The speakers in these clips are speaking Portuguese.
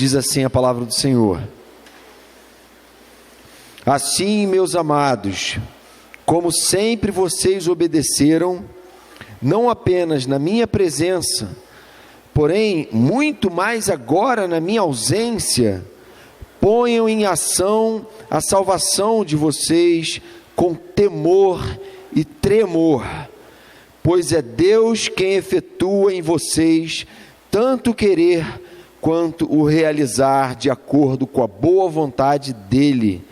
Diz assim a palavra do Senhor: assim, meus amados, como sempre vocês obedeceram, não apenas na minha presença, porém muito mais agora na minha ausência, ponham em ação a salvação de vocês com temor e tremor, pois é Deus quem efetua em vocês tanto querer quanto o realizar de acordo com a boa vontade dEle.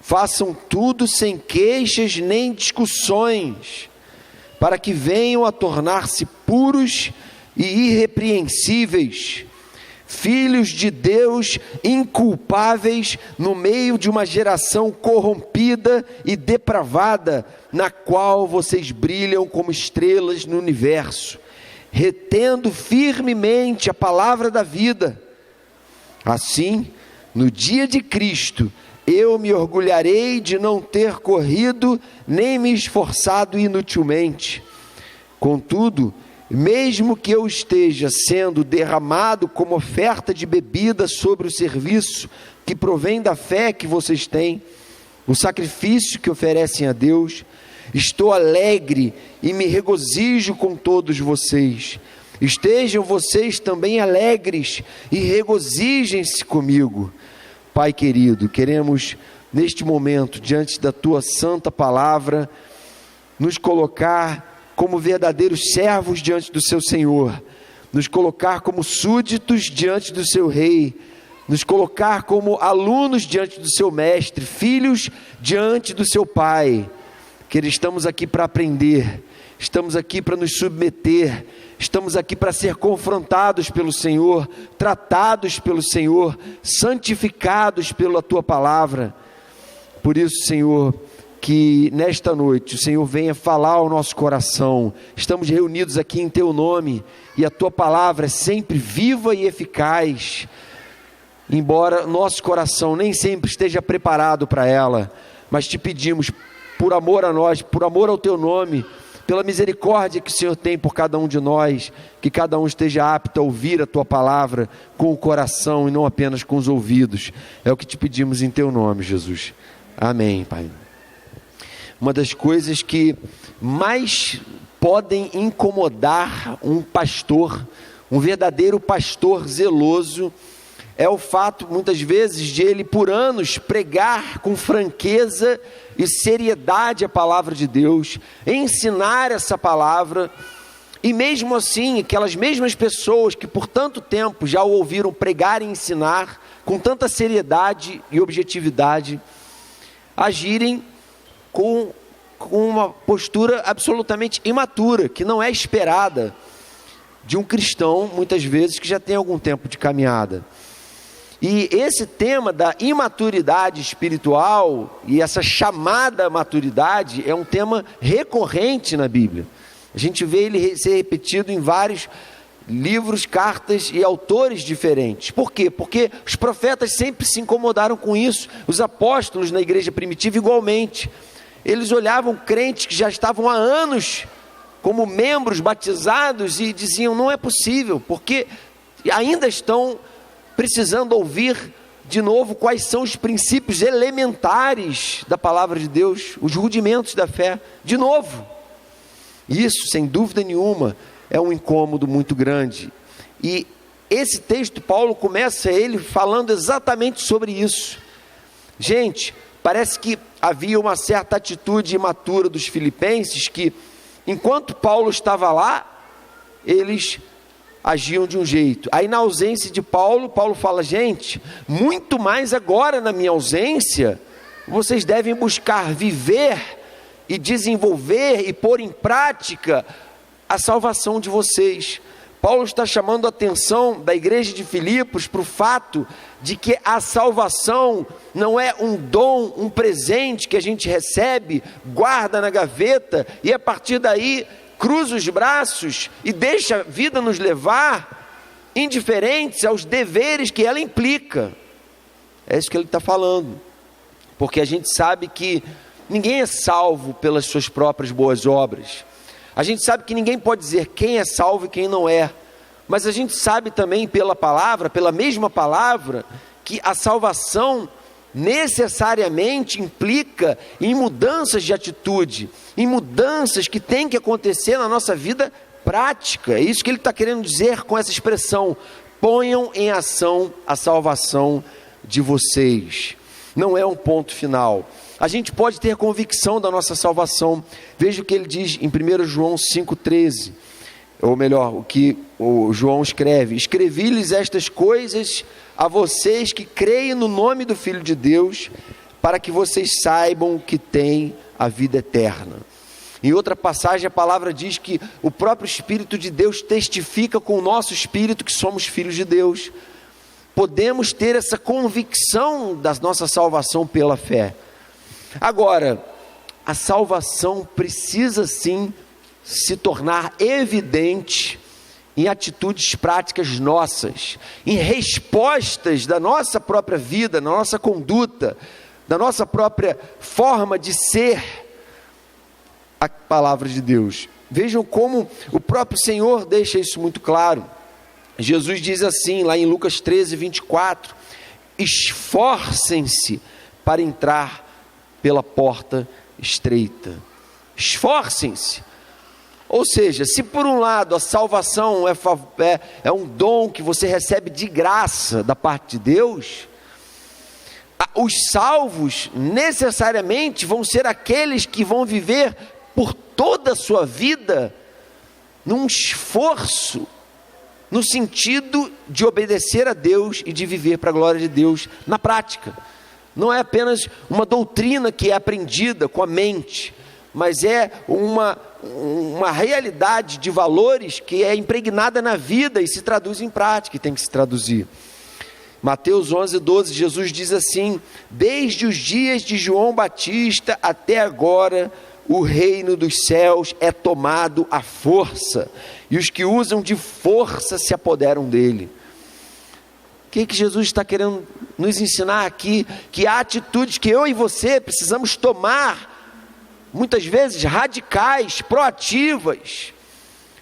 Façam tudo sem queixas nem discussões, para que venham a tornar-se puros e irrepreensíveis, filhos de Deus inculpáveis no meio de uma geração corrompida e depravada, na qual vocês brilham como estrelas no universo, retendo firmemente a palavra da vida. Assim, no dia de Cristo, eu me orgulharei de não ter corrido nem me esforçado inutilmente. Contudo, mesmo que eu esteja sendo derramado como oferta de bebida sobre o serviço que provém da fé que vocês têm, o sacrifício que oferecem a Deus, estou alegre e me regozijo com todos vocês. Estejam vocês também alegres e regozijem-se comigo. Pai querido, queremos neste momento, diante da Tua santa palavra, nos colocar como verdadeiros servos diante do Seu Senhor, nos colocar como súditos diante do Seu Rei, nos colocar como alunos diante do Seu Mestre, filhos diante do Seu Pai, que estamos aqui para aprender, estamos aqui para nos submeter, estamos aqui para ser confrontados pelo Senhor, tratados pelo Senhor, santificados pela Tua palavra. Por isso, Senhor, que nesta noite o Senhor venha falar ao nosso coração. Estamos reunidos aqui em Teu nome, e a Tua palavra é sempre viva e eficaz, embora nosso coração nem sempre esteja preparado para ela, mas Te pedimos, por amor a nós, por amor ao Teu nome, pela misericórdia que o Senhor tem por cada um de nós, que cada um esteja apto a ouvir a Tua palavra com o coração e não apenas com os ouvidos. É o que Te pedimos em Teu nome, Jesus. Amém, Pai. Uma das coisas que mais podem incomodar um pastor, um verdadeiro pastor zeloso, é o fato, muitas vezes, de ele por anos pregar com franqueza e seriedade a palavra de Deus, ensinar essa palavra, e mesmo assim, aquelas mesmas pessoas que por tanto tempo já o ouviram pregar e ensinar, com tanta seriedade e objetividade, agirem com uma postura absolutamente imatura, que não é esperada de um cristão, muitas vezes, que já tem algum tempo de caminhada. E esse tema da imaturidade espiritual e essa chamada maturidade é um tema recorrente na Bíblia. A gente vê ele ser repetido em vários livros, cartas e autores diferentes. Por quê? Porque os profetas sempre se incomodaram com isso, os apóstolos na igreja primitiva igualmente. Eles olhavam crentes que já estavam há anos como membros batizados e diziam: não é possível, porque ainda estão precisando ouvir de novo quais são os princípios elementares da palavra de Deus, os rudimentos da fé, de novo. Isso, sem dúvida nenhuma, é um incômodo muito grande. E esse texto, Paulo começa ele falando exatamente sobre isso. Gente, parece que havia uma certa atitude imatura dos filipenses, que enquanto Paulo estava lá, eles agiam de um jeito. Aí na ausência de Paulo, Paulo fala: gente, muito mais agora na minha ausência, vocês devem buscar viver e desenvolver e pôr em prática a salvação de vocês. Paulo está chamando a atenção da igreja de Filipos para o fato de que a salvação não é um dom, um presente que a gente recebe, guarda na gaveta e a partir daí cruza os braços e deixa a vida nos levar, indiferentes aos deveres que ela implica. É isso que ele está falando, porque a gente sabe que ninguém é salvo pelas suas próprias boas obras. A gente sabe que ninguém pode dizer quem é salvo e quem não é, Mas a gente sabe também pela palavra, pela mesma palavra, que a salvação necessariamente implica em mudanças de atitude, em mudanças que têm que acontecer na nossa vida prática. É isso que ele está querendo dizer com essa expressão: ponham em ação a salvação de vocês. Não é um ponto final. A gente pode ter convicção da nossa salvação. Veja o que ele diz em 1 João 5,13. Ou melhor, o que o João escreve: escrevi-lhes estas coisas a vocês que creem no nome do Filho de Deus, para que vocês saibam que têm a vida eterna. Em outra passagem, a palavra diz que o próprio Espírito de Deus testifica com o nosso espírito que somos filhos de Deus. Podemos ter essa convicção da nossa salvação pela fé. Agora, a salvação precisa sim se tornar evidente em atitudes práticas nossas, em respostas da nossa própria vida, da nossa conduta, da nossa própria forma de ser a palavra de Deus. Vejam como o próprio Senhor deixa isso muito claro. Jesus diz assim, lá em Lucas 13:24, esforcem-se para entrar pela porta estreita. Esforcem-se. Ou seja, se por um lado a salvação é um dom que você recebe de graça da parte de Deus, os salvos necessariamente vão ser aqueles que vão viver por toda a sua vida num esforço, no sentido de obedecer a Deus e de viver para a glória de Deus na prática. Não é apenas uma doutrina que é aprendida com a mente, mas é uma realidade de valores que é impregnada na vida e se traduz em prática, e tem que se traduzir. Mateus 11:12, Jesus diz assim: desde os dias de João Batista até agora, o reino dos céus é tomado à força, e os que usam de força se apoderam dele. O que Jesus está querendo nos ensinar aqui? Que há atitudes que eu e você precisamos tomar, muitas vezes radicais, proativas,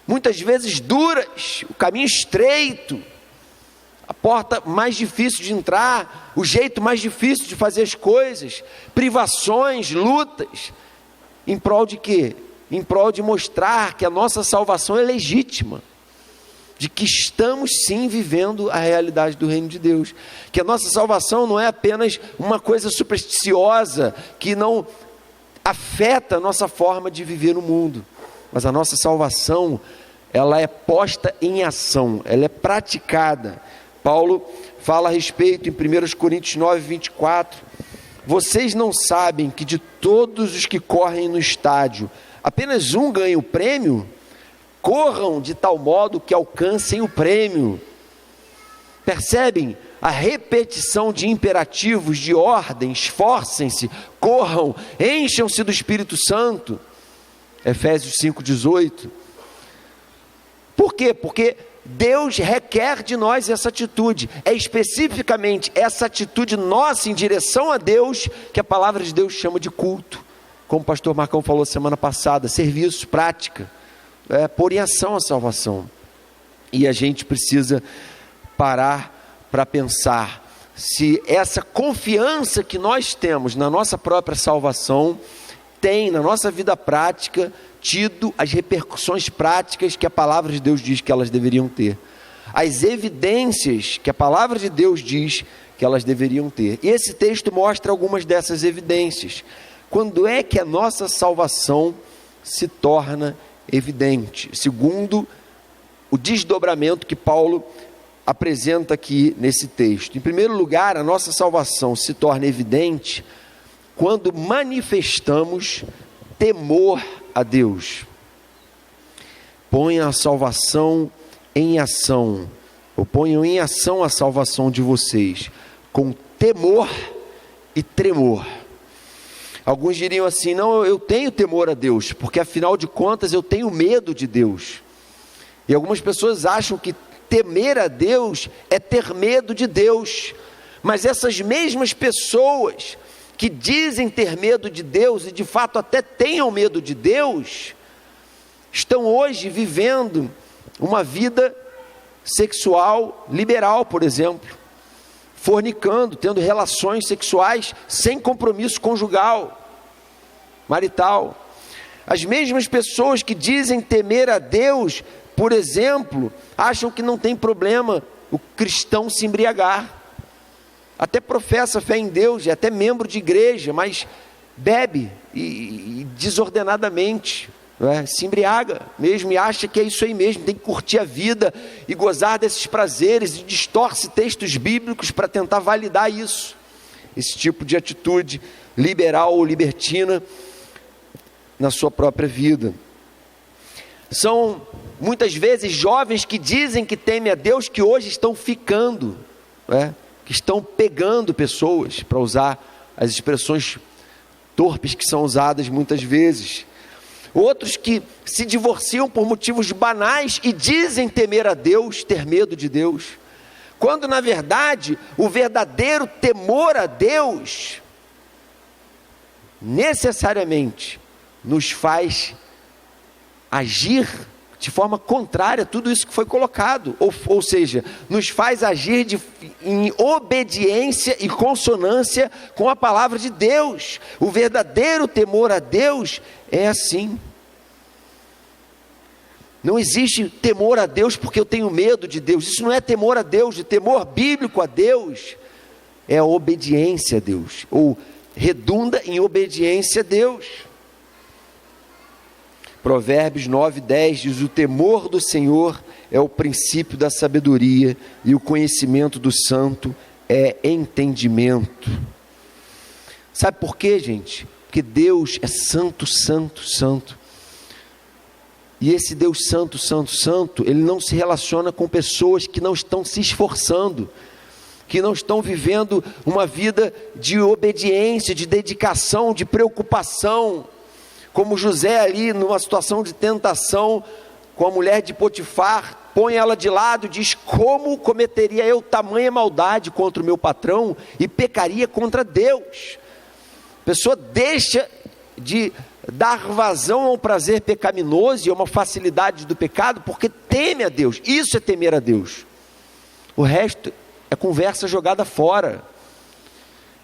muitas vezes duras, o caminho estreito, a porta mais difícil de entrar, o jeito mais difícil de fazer as coisas, privações, lutas, em prol de quê? Em prol de mostrar que a nossa salvação é legítima, de que estamos sim vivendo a realidade do reino de Deus, que a nossa salvação não é apenas uma coisa supersticiosa, que não afeta a nossa forma de viver no mundo, mas a nossa salvação, ela é posta em ação, ela é praticada. Paulo fala a respeito em 1 Coríntios 9:24, vocês não sabem que de todos os que correm no estádio, apenas um ganha o prêmio? Corram de tal modo que alcancem o prêmio. Percebem a repetição de imperativos, de ordem? Esforcem-se, corram, encham-se do Espírito Santo. Efésios 5:18. Por quê? Porque Deus requer de nós essa atitude. É especificamente essa atitude nossa em direção a Deus que a palavra de Deus chama de culto. Como o pastor Marcão falou semana passada, serviço, prática, pôr em ação a salvação. E a gente precisa parar para pensar se essa confiança que nós temos na nossa própria salvação tem na nossa vida prática tido as repercussões práticas que a palavra de Deus diz que elas deveriam ter, as evidências que a palavra de Deus diz que elas deveriam ter. E esse texto mostra algumas dessas evidências. Quando é que a nossa salvação se torna evidente? Segundo o desdobramento que Paulo apresenta aqui nesse texto. Em primeiro lugar, a nossa salvação se torna evidente quando manifestamos temor a Deus. Ponha a salvação em ação, ou ponham em ação a salvação de vocês, com temor e tremor. Alguns diriam assim, não, eu tenho temor a Deus, porque afinal de contas eu tenho medo de Deus. E algumas pessoas acham que temer a Deus é ter medo de Deus, mas essas mesmas pessoas que dizem ter medo de Deus, e de fato até tenham medo de Deus, estão hoje vivendo uma vida sexual liberal, por exemplo, fornicando, tendo relações sexuais sem compromisso conjugal, marital. As mesmas pessoas que dizem temer a Deus, por exemplo, acham que não tem problema o cristão se embriagar. Até professa fé em Deus, é até membro de igreja, mas bebe e desordenadamente, se embriaga mesmo e acha que é isso aí mesmo, tem que curtir a vida e gozar desses prazeres, e distorce textos bíblicos para tentar validar isso. Esse tipo de atitude liberal ou libertina na sua própria vida. São muitas vezes jovens que dizem que temem a Deus, que hoje estão ficando, que estão pegando pessoas, para usar as expressões torpes que são usadas muitas vezes. Outros que se divorciam por motivos banais e dizem temer a Deus, ter medo de Deus, quando na verdade o verdadeiro temor a Deus necessariamente nos faz agir de forma contrária a tudo isso que foi colocado, ou seja, nos faz agir em obediência e consonância com a palavra de Deus. O verdadeiro temor a Deus é assim. Não existe temor a Deus porque eu tenho medo de Deus. Isso não é temor a Deus. O temor bíblico a Deus é a obediência a Deus, ou redunda em obediência a Deus. Provérbios 9:10 diz: o temor do Senhor é o princípio da sabedoria, e o conhecimento do santo é entendimento. Sabe por quê, gente? Porque Deus é santo, santo, santo. E esse Deus santo, santo, santo, Ele não se relaciona com pessoas que não estão se esforçando, que não estão vivendo uma vida de obediência, de dedicação, de preocupação, como José ali numa situação de tentação com a mulher de Potifar, põe ela de lado e diz: como cometeria eu tamanha maldade contra o meu patrão e pecaria contra Deus? A pessoa deixa de dar vazão a um prazer pecaminoso e a uma facilidade do pecado porque teme a Deus. Isso é temer a Deus. O resto é conversa jogada fora,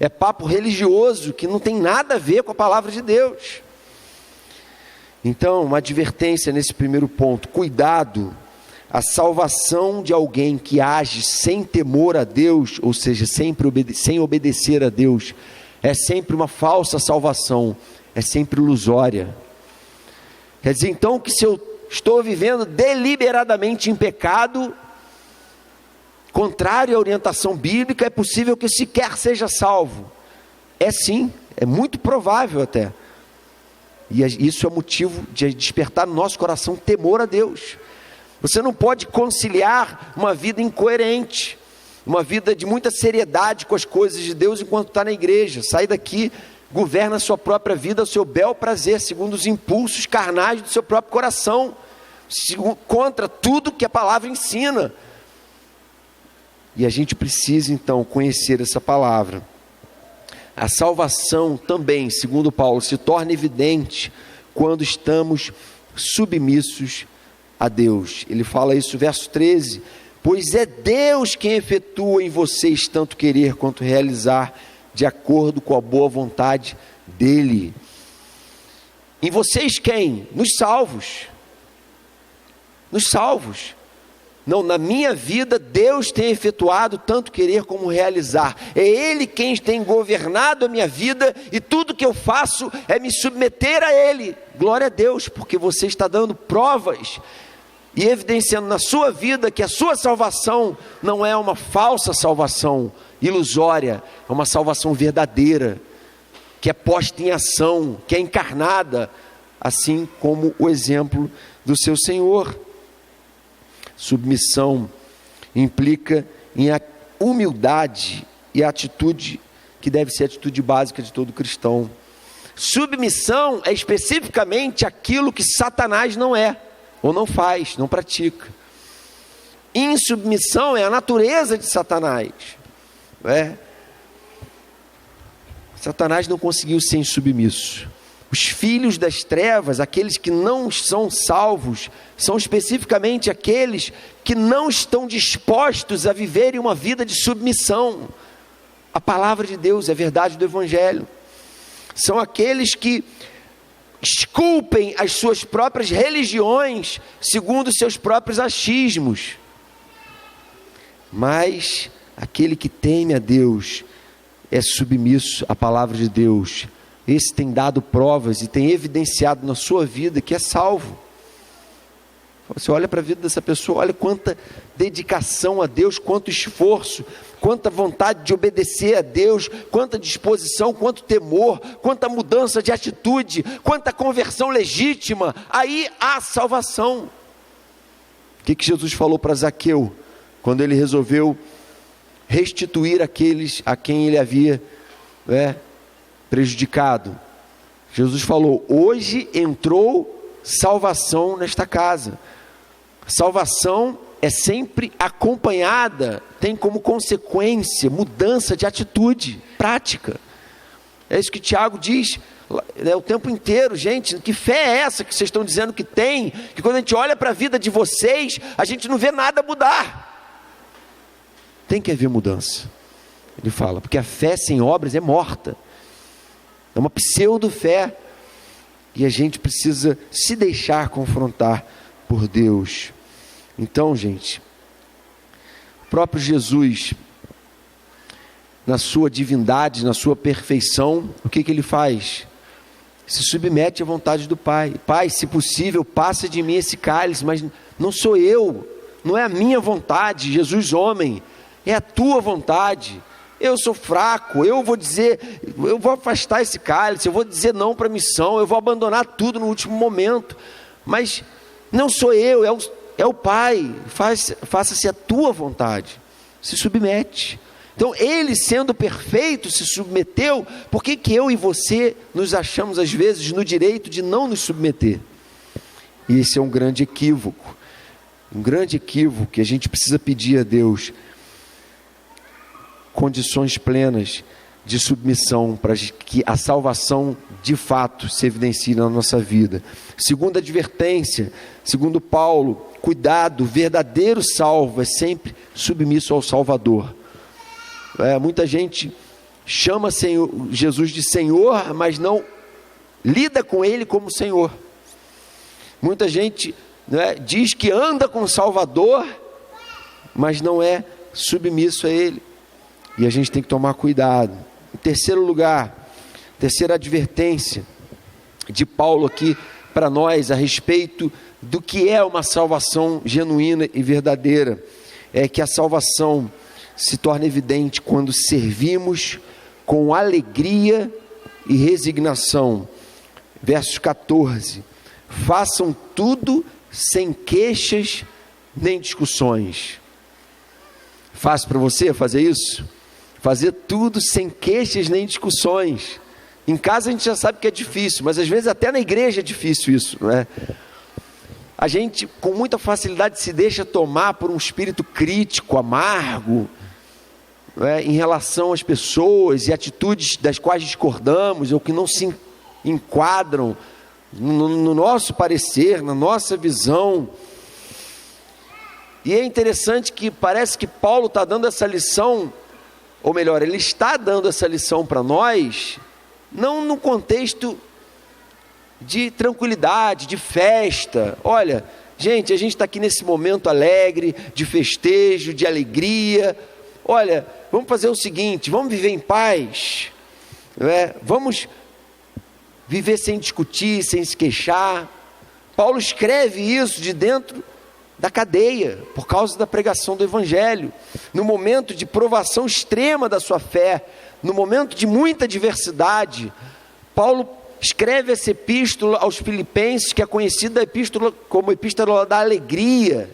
é papo religioso que não tem nada a ver com a palavra de Deus. Então, uma advertência nesse primeiro ponto: cuidado. A salvação de alguém que age sem temor a Deus, ou seja, sem obedecer a Deus, é sempre uma falsa salvação, é sempre ilusória. Quer dizer então que se eu estou vivendo deliberadamente em pecado, contrário à orientação bíblica, é possível que eu sequer seja salvo. É sim, é muito provável até. E isso é motivo de despertar no nosso coração temor a Deus. Você não pode conciliar uma vida incoerente, uma vida de muita seriedade com as coisas de Deus enquanto está na igreja. Sai daqui, governa a sua própria vida ao seu bel prazer, segundo os impulsos carnais do seu próprio coração, contra tudo que a palavra ensina. E a gente precisa então conhecer essa palavra. A salvação também, segundo Paulo, se torna evidente quando estamos submissos a Deus. Ele fala isso, verso 13: pois é Deus quem efetua em vocês tanto querer quanto realizar, de acordo com a boa vontade dEle. Em vocês quem? Nos salvos. Nos salvos. Não, na minha vida Deus tem efetuado tanto querer como realizar. É Ele quem tem governado a minha vida, e tudo que eu faço é me submeter a Ele. Glória a Deus, porque você está dando provas e evidenciando na sua vida que a sua salvação não é uma falsa salvação ilusória, é uma salvação verdadeira, que é posta em ação, que é encarnada, assim como o exemplo do seu Senhor. Submissão implica em humildade e a atitude que deve ser a atitude básica de todo cristão. Submissão é especificamente aquilo que Satanás não é, ou não faz, não pratica. Insubmissão é a natureza de Satanás. Satanás não conseguiu ser insubmisso. Os filhos das trevas, aqueles que não são salvos, são especificamente aqueles que não estão dispostos a viverem uma vida de submissão. A palavra de Deus é a verdade do Evangelho. São aqueles que esculpem as suas próprias religiões segundo os seus próprios achismos. Mas aquele que teme a Deus é submisso à palavra de Deus. Esse tem dado provas e tem evidenciado na sua vida que é salvo. Você olha para a vida dessa pessoa, olha quanta dedicação a Deus, quanto esforço, quanta vontade de obedecer a Deus, quanta disposição, quanto temor, quanta mudança de atitude, quanta conversão legítima. Aí há salvação. O que Jesus falou para Zaqueu, quando ele resolveu restituir aqueles a quem ele havia prejudicado? Jesus falou: hoje entrou salvação nesta casa. Salvação é sempre acompanhada, tem como consequência mudança de atitude prática. É isso que Tiago diz o tempo inteiro. Gente, que fé é essa que vocês estão dizendo que tem, que quando a gente olha para a vida de vocês, a gente não vê nada mudar? Tem que haver mudança, ele fala, porque a fé sem obras é morta, é uma pseudo-fé, e a gente precisa se deixar confrontar por Deus. Então, gente, o próprio Jesus, na sua divindade, na sua perfeição, o que ele faz? Se submete à vontade do Pai. Pai, se possível, passa de mim esse cálice, mas não sou eu, não é a minha vontade, Jesus homem, é a tua vontade. Eu sou fraco, eu vou afastar esse cálice, eu vou dizer não para a missão, eu vou abandonar tudo no último momento, mas não sou eu, é o Pai, faça-se a tua vontade, se submete. Então ele, sendo perfeito, se submeteu. Por que eu e você nos achamos às vezes no direito de não nos submeter? E esse é um grande equívoco, que a gente precisa pedir a Deus condições plenas de submissão, para que a salvação de fato se evidencie na nossa vida. Segunda advertência, segundo Paulo, cuidado, o verdadeiro salvo é sempre submisso ao Salvador. Muita gente chama Jesus de Senhor, mas não lida com Ele como Senhor. Muita gente diz que anda com o Salvador, mas não é submisso a Ele. E a gente tem que tomar cuidado. Em terceiro lugar, terceira advertência de Paulo aqui para nós a respeito do que é uma salvação genuína e verdadeira, é que a salvação se torna evidente quando servimos com alegria e resignação. Versos 14: façam tudo sem queixas nem discussões. Fácil para você fazer isso? Fazer tudo sem queixas nem discussões. Em casa a gente já sabe que é difícil, mas às vezes até na igreja é difícil isso, não é? A gente com muita facilidade se deixa tomar por um espírito crítico, amargo, em relação às pessoas e atitudes das quais discordamos ou que não se enquadram no nosso parecer, na nossa visão. E é interessante que parece que Paulo está dando essa lição, ou melhor, ele está dando essa lição para nós, não no contexto de tranquilidade, de festa. Olha, gente, a gente está aqui nesse momento alegre, de festejo, de alegria. Olha, vamos fazer o seguinte, vamos viver em paz, vamos viver sem discutir, sem se queixar. Paulo escreve isso de dentro da cadeia, por causa da pregação do Evangelho, no momento de provação extrema da sua fé, no momento de muita adversidade. Paulo escreve essa epístola aos Filipenses, que é conhecida como epístola da alegria,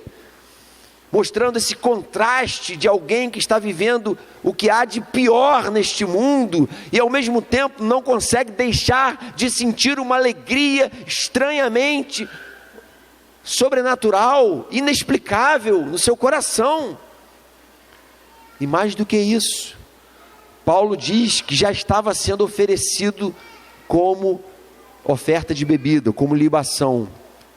mostrando esse contraste de alguém que está vivendo o que há de pior neste mundo, e ao mesmo tempo não consegue deixar de sentir uma alegria estranhamente sobrenatural, inexplicável no seu coração. E mais do que isso, Paulo diz que já estava sendo oferecido como oferta de bebida, como libação.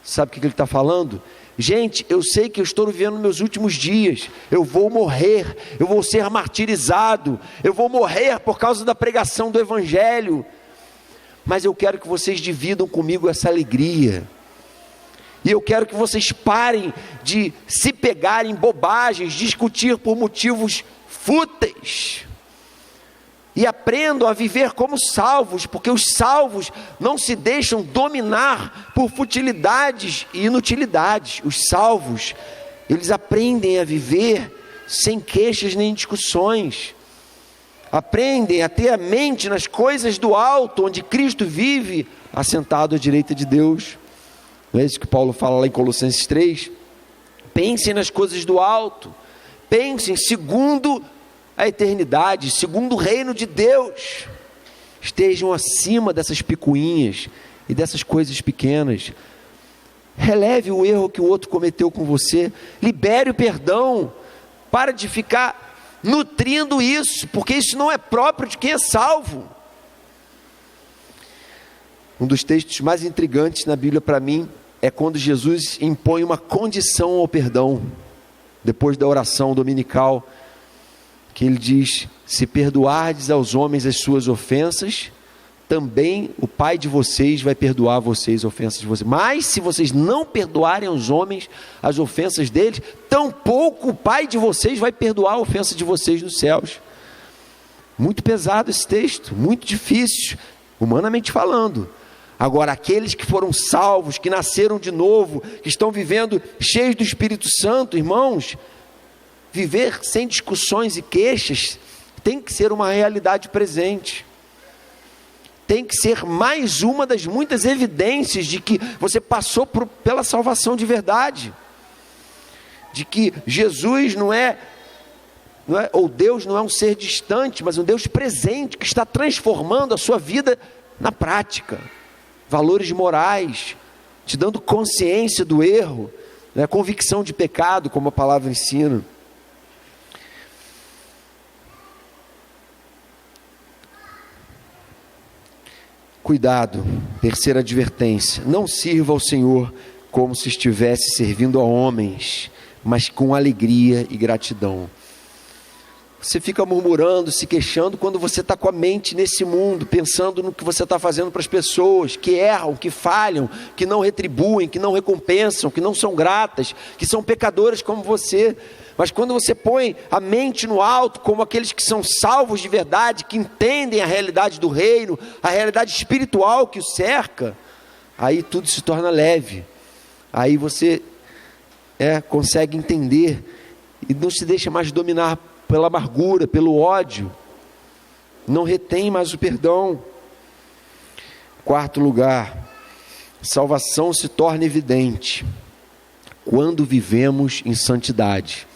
Sabe o que ele está falando? Gente, eu sei que eu estou vivendo meus últimos dias, eu vou morrer, eu vou ser martirizado, eu vou morrer por causa da pregação do Evangelho, mas eu quero que vocês dividam comigo essa alegria, e eu quero que vocês parem de se pegarem em bobagens, discutir por motivos fúteis, e aprendam a viver como salvos, porque os salvos não se deixam dominar por futilidades e inutilidades. Os salvos, eles aprendem a viver sem queixas nem discussões, aprendem a ter a mente nas coisas do alto, onde Cristo vive, assentado à direita de Deus. Não é isso que Paulo fala lá em Colossenses 3? Pensem nas coisas do alto, pensem segundo a eternidade, segundo o reino de Deus. Estejam acima dessas picuinhas e dessas coisas pequenas. Releve o erro que o outro cometeu com você, libere o perdão, para de ficar nutrindo isso, porque isso não é próprio de quem é salvo. Um dos textos mais intrigantes na Bíblia para mim é quando Jesus impõe uma condição ao perdão, depois da oração dominical, que ele diz: se perdoardes aos homens as suas ofensas, também o Pai de vocês vai perdoar vocês as ofensas de vocês. Mas se vocês não perdoarem aos homens as ofensas deles, tampouco o Pai de vocês vai perdoar a ofensa de vocês nos céus. Muito pesado esse texto, muito difícil, humanamente falando. Agora, aqueles que foram salvos, que nasceram de novo, que estão vivendo cheios do Espírito Santo, irmãos, viver sem discussões e queixas tem que ser uma realidade presente, tem que ser mais uma das muitas evidências de que você passou pela salvação de verdade, de que Jesus não é, ou Deus não é um ser distante, mas um Deus presente, que está transformando a sua vida na prática, valores morais, te dando consciência do erro, convicção de pecado, como a palavra ensina. Cuidado, terceira advertência: não sirva ao Senhor como se estivesse servindo a homens, mas com alegria e gratidão. Você fica murmurando, se queixando, quando você está com a mente nesse mundo, pensando no que você está fazendo para as pessoas, que erram, que falham, que não retribuem, que não recompensam, que não são gratas, que são pecadoras como você. Mas quando você põe a mente no alto, como aqueles que são salvos de verdade, que entendem a realidade do reino, a realidade espiritual que o cerca, aí tudo se torna leve, aí você consegue entender, e não se deixa mais dominar pela amargura, pelo ódio, não retém mais o perdão. Quarto lugar, salvação se torna evidente quando vivemos em santidade.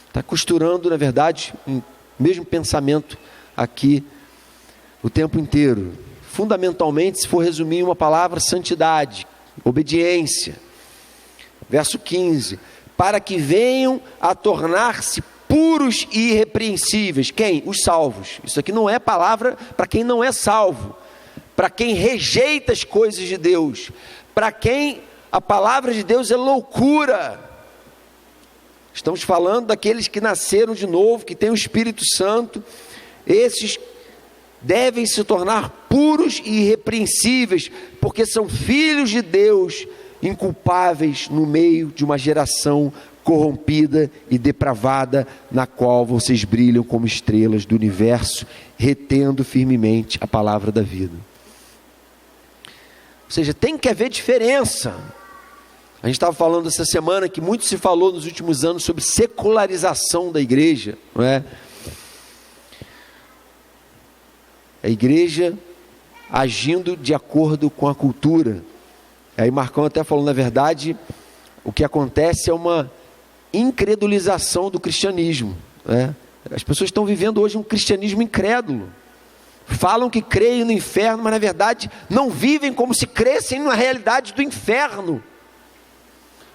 Está costurando, na verdade, o mesmo pensamento aqui o tempo inteiro. Fundamentalmente, se for resumir em uma palavra: santidade, obediência. Verso 15: para que venham a tornar-se puros e irrepreensíveis. Quem? Os salvos. Isso aqui não é palavra para quem não é salvo, para quem rejeita as coisas de Deus, para quem a palavra de Deus é loucura. Estamos falando daqueles que nasceram de novo, que têm o Espírito Santo. Esses devem se tornar puros e irrepreensíveis, porque são filhos de Deus, inculpáveis no meio de uma geração corrompida e depravada, na qual vocês brilham como estrelas do universo, retendo firmemente a palavra da vida. Ou seja, tem que haver diferença. A gente estava falando essa semana que muito se falou nos últimos anos sobre secularização da igreja, não é? A igreja agindo de acordo com a cultura. Aí Marcão até falou, na verdade, o que acontece é uma incredulização do cristianismo, né? As pessoas estão vivendo hoje um cristianismo incrédulo. Falam que creem no inferno, mas na verdade não vivem como se crescem na realidade do inferno.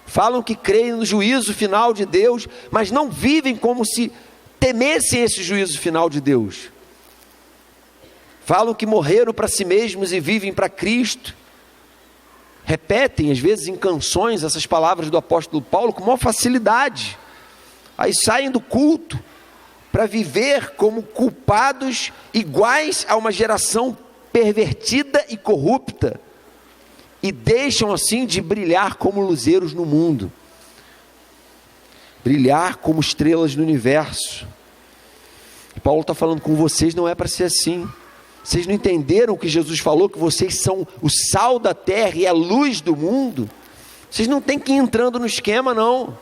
Falam que creem no juízo final de Deus, mas não vivem como se temessem esse juízo final de Deus. Falam que morreram para si mesmos e vivem para Cristo, repetem, às vezes em canções, essas palavras do apóstolo Paulo com maior facilidade. Aí saem do culto para viver como culpados iguais a uma geração pervertida e corrupta, e deixam assim de brilhar como luzeiros no mundo, brilhar como estrelas no universo. E Paulo está falando com vocês, não é para ser assim. Vocês não entenderam o que Jesus falou, que vocês são o sal da terra e a luz do mundo? Vocês não têm que ir entrando no esquema, não.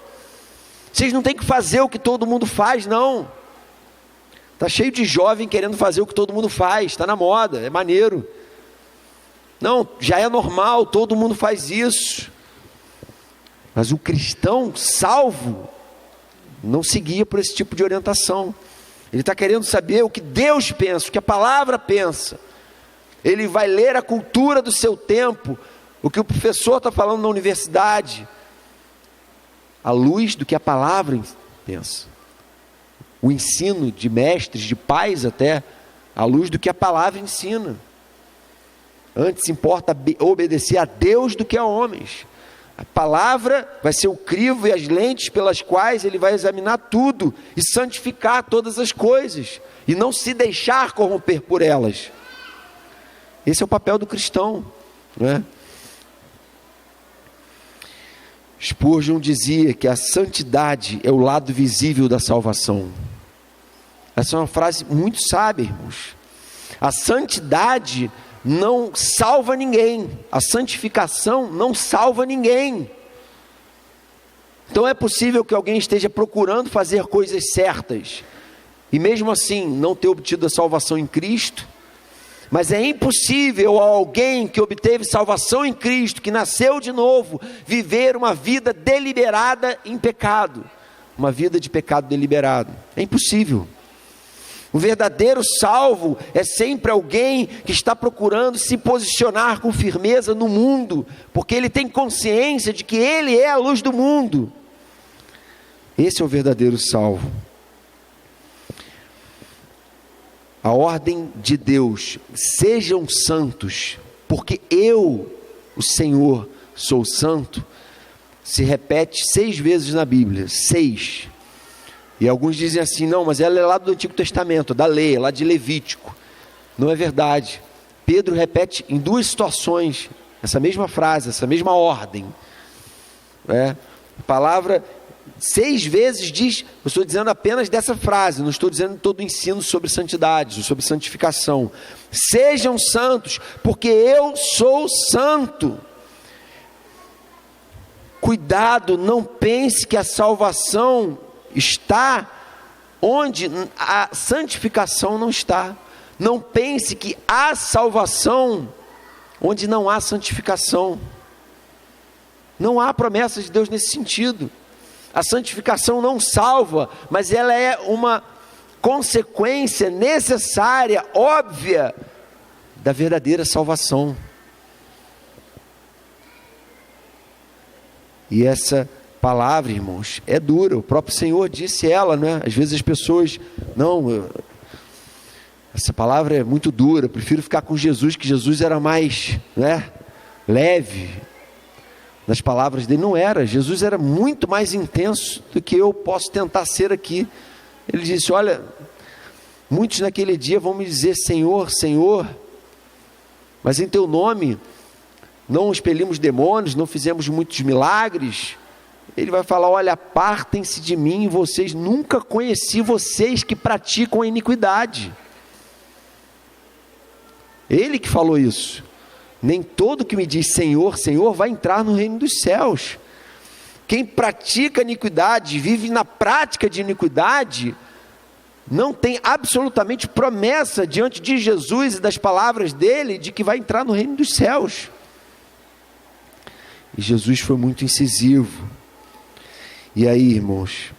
Vocês não têm que fazer o que todo mundo faz, não. Está cheio de jovem querendo fazer o que todo mundo faz, está na moda, é maneiro. Não, já é normal, todo mundo faz isso. Mas o cristão salvo não seguia por esse tipo de orientação. Ele está querendo saber o que Deus pensa, o que a palavra pensa. Ele vai ler a cultura do seu tempo, o que o professor está falando na universidade, à luz do que a palavra pensa. O ensino de mestres, de pais até, à luz do que a palavra ensina. Antes importa obedecer a Deus do que a homens. A palavra vai ser o crivo e as lentes pelas quais ele vai examinar tudo e santificar todas as coisas, e não se deixar corromper por elas. Esse é o papel do cristão, não é? Spurgeon dizia que a santidade é o lado visível da salvação. Essa é uma frase muito sábia, irmãos. A santidade não salva ninguém, a santificação não salva ninguém. Então é possível que alguém esteja procurando fazer coisas certas, e mesmo assim não ter obtido a salvação em Cristo. Mas é impossível a alguém que obteve salvação em Cristo, que nasceu de novo, viver uma vida deliberada em pecado, uma vida de pecado deliberado. É impossível. O verdadeiro salvo é sempre alguém que está procurando se posicionar com firmeza no mundo, porque ele tem consciência de que ele é a luz do mundo. Esse é o verdadeiro salvo. A ordem de Deus: sejam santos, porque eu, o Senhor, sou santo, se repete 6 vezes na Bíblia, 6. E alguns dizem assim: não, mas ela é lá do Antigo Testamento, da lei, é lá de Levítico. Não é verdade. Pedro repete em 2 situações essa mesma frase, essa mesma ordem. A palavra 6 vezes diz, eu estou dizendo apenas dessa frase, não estou dizendo todo o ensino sobre santidade, sobre santificação. Sejam santos, porque eu sou santo. Cuidado, não pense que a salvação está onde a santificação não está. Não pense que há salvação onde não há santificação. Não há promessa de Deus nesse sentido. A santificação não salva, mas ela é uma consequência necessária, óbvia, da verdadeira salvação. E essa palavra, irmãos, é dura. O próprio Senhor disse ela, né? Às vezes as pessoas, não, essa palavra é muito dura, eu prefiro ficar com Jesus, que Jesus era mais, né, leve. Nas palavras dele não era. Jesus era muito mais intenso do que eu posso tentar ser aqui. Ele disse: olha, muitos naquele dia vão me dizer Senhor, Senhor, mas em teu nome não expelimos demônios, não fizemos muitos milagres. Ele vai falar: olha, apartem-se de mim, vocês, nunca conheci vocês que praticam a iniquidade. Ele que falou isso. Nem todo que me diz Senhor, Senhor vai entrar no reino dos céus. Quem pratica iniquidade, vive na prática de iniquidade, não tem absolutamente promessa diante de Jesus e das palavras dele de que vai entrar no reino dos céus. E Jesus foi muito incisivo. E aí, irmãos,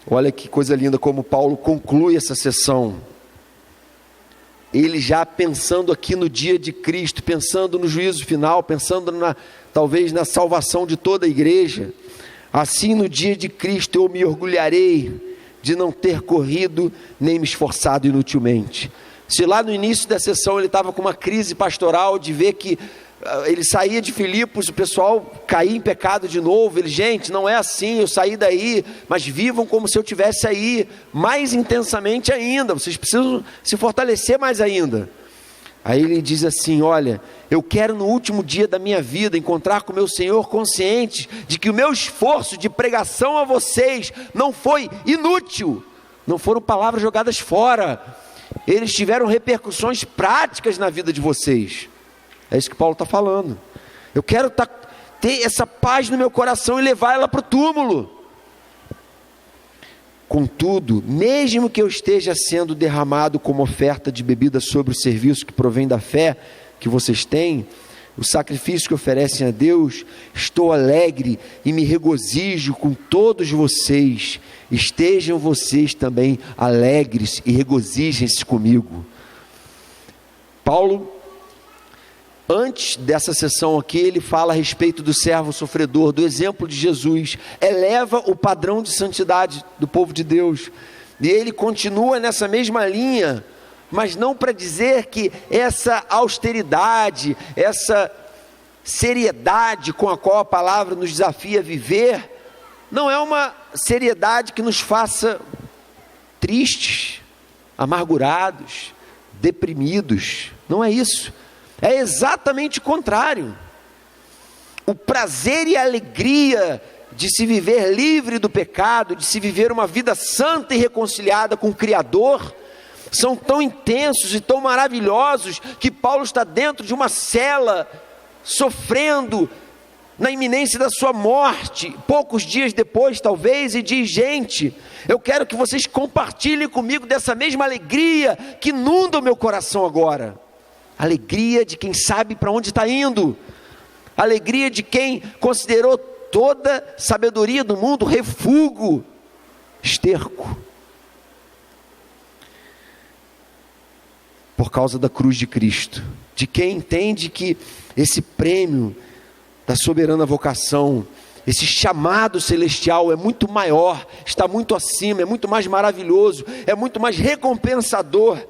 olha que coisa linda como Paulo conclui essa sessão. Ele já pensando aqui no dia de Cristo, pensando no juízo final, pensando talvez na salvação de toda a igreja. Assim, no dia de Cristo eu me orgulharei de não ter corrido nem me esforçado inutilmente. Se lá no início da sessão ele estava com uma crise pastoral de ver que ele saía de Filipos, o pessoal caía em pecado de novo. Ele, gente, não é assim, eu saí daí, mas vivam como se eu tivesse aí, mais intensamente ainda, vocês precisam se fortalecer mais ainda. Aí ele diz assim: olha, eu quero no último dia da minha vida encontrar com o meu Senhor, consciente de que o meu esforço de pregação a vocês não foi inútil, não foram palavras jogadas fora, eles tiveram repercussões práticas na vida de vocês. É isso que Paulo está falando. Eu quero ter essa paz no meu coração e levar ela para o túmulo. Contudo, mesmo que eu esteja sendo derramado como oferta de bebida sobre o serviço que provém da fé que vocês têm, o sacrifício que oferecem a Deus, estou alegre e me regozijo com todos vocês. Estejam vocês também alegres e regozijem-se comigo. Paulo, antes dessa sessão aqui, ele fala a respeito do servo sofredor, do exemplo de Jesus, eleva o padrão de santidade do povo de Deus, e ele continua nessa mesma linha, mas não para dizer que essa austeridade, essa seriedade com a qual a palavra nos desafia a viver, não é uma seriedade que nos faça tristes, amargurados, deprimidos. Não é isso. É exatamente o contrário. O prazer e a alegria de se viver livre do pecado, de se viver uma vida santa e reconciliada com o Criador, são tão intensos e tão maravilhosos, que Paulo está dentro de uma cela, sofrendo, na iminência da sua morte, poucos dias depois talvez, e diz: gente, eu quero que vocês compartilhem comigo dessa mesma alegria que inunda o meu coração agora. Alegria de quem sabe para onde está indo, alegria de quem considerou toda sabedoria do mundo refúgio, esterco, por causa da cruz de Cristo, de quem entende que esse prêmio da soberana vocação, esse chamado celestial é muito maior, está muito acima, é muito mais maravilhoso, é muito mais recompensador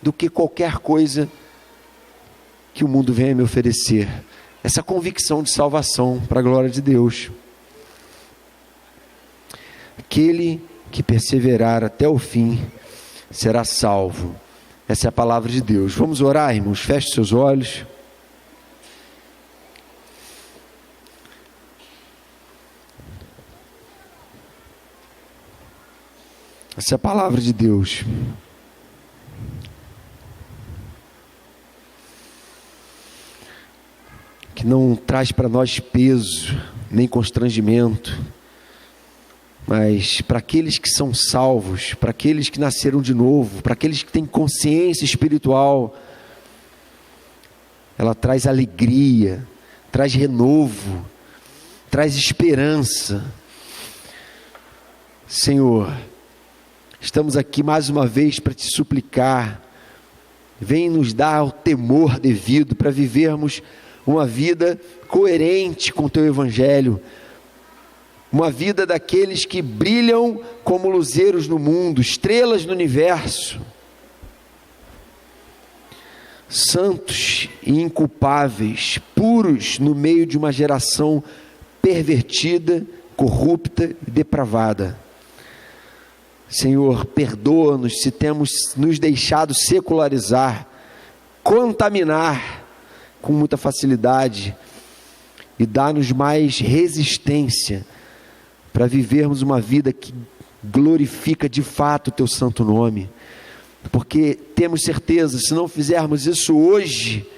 do que qualquer coisa que o mundo venha me oferecer. Essa convicção de salvação para a glória de Deus. Aquele que perseverar até o fim será salvo. Essa é a palavra de Deus. Vamos orar, irmãos? Feche seus olhos. Essa é a palavra de Deus. Que não traz para nós peso, nem constrangimento, mas para aqueles que são salvos, para aqueles que nasceram de novo, para aqueles que têm consciência espiritual, ela traz alegria, traz renovo, traz esperança. Senhor, estamos aqui mais uma vez para te suplicar, vem nos dar o temor devido para vivermos uma vida coerente com o teu evangelho, uma vida daqueles que brilham como luzeiros no mundo, estrelas no universo, santos e inculpáveis, puros no meio de uma geração pervertida, corrupta e depravada. Senhor, perdoa-nos se temos nos deixado secularizar, contaminar com muita facilidade, e dá-nos mais resistência para vivermos uma vida que glorifica de fato o teu santo nome, porque temos certeza, se não fizermos isso hoje,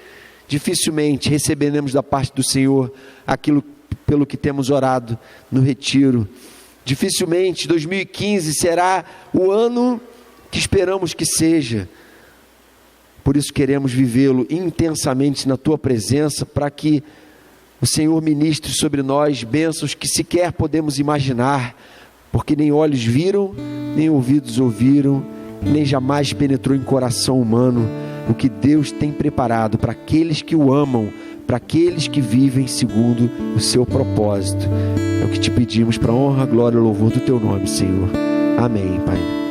dificilmente receberemos da parte do Senhor aquilo pelo que temos orado no retiro. Dificilmente 2015 será o ano que esperamos que seja. Por isso queremos vivê-lo intensamente na tua presença, para que o Senhor ministre sobre nós bênçãos que sequer podemos imaginar, porque nem olhos viram, nem ouvidos ouviram, nem jamais penetrou em coração humano o que Deus tem preparado para aqueles que o amam, para aqueles que vivem segundo o seu propósito. É o que te pedimos, para a honra, glória e louvor do teu nome, Senhor. Amém, Pai.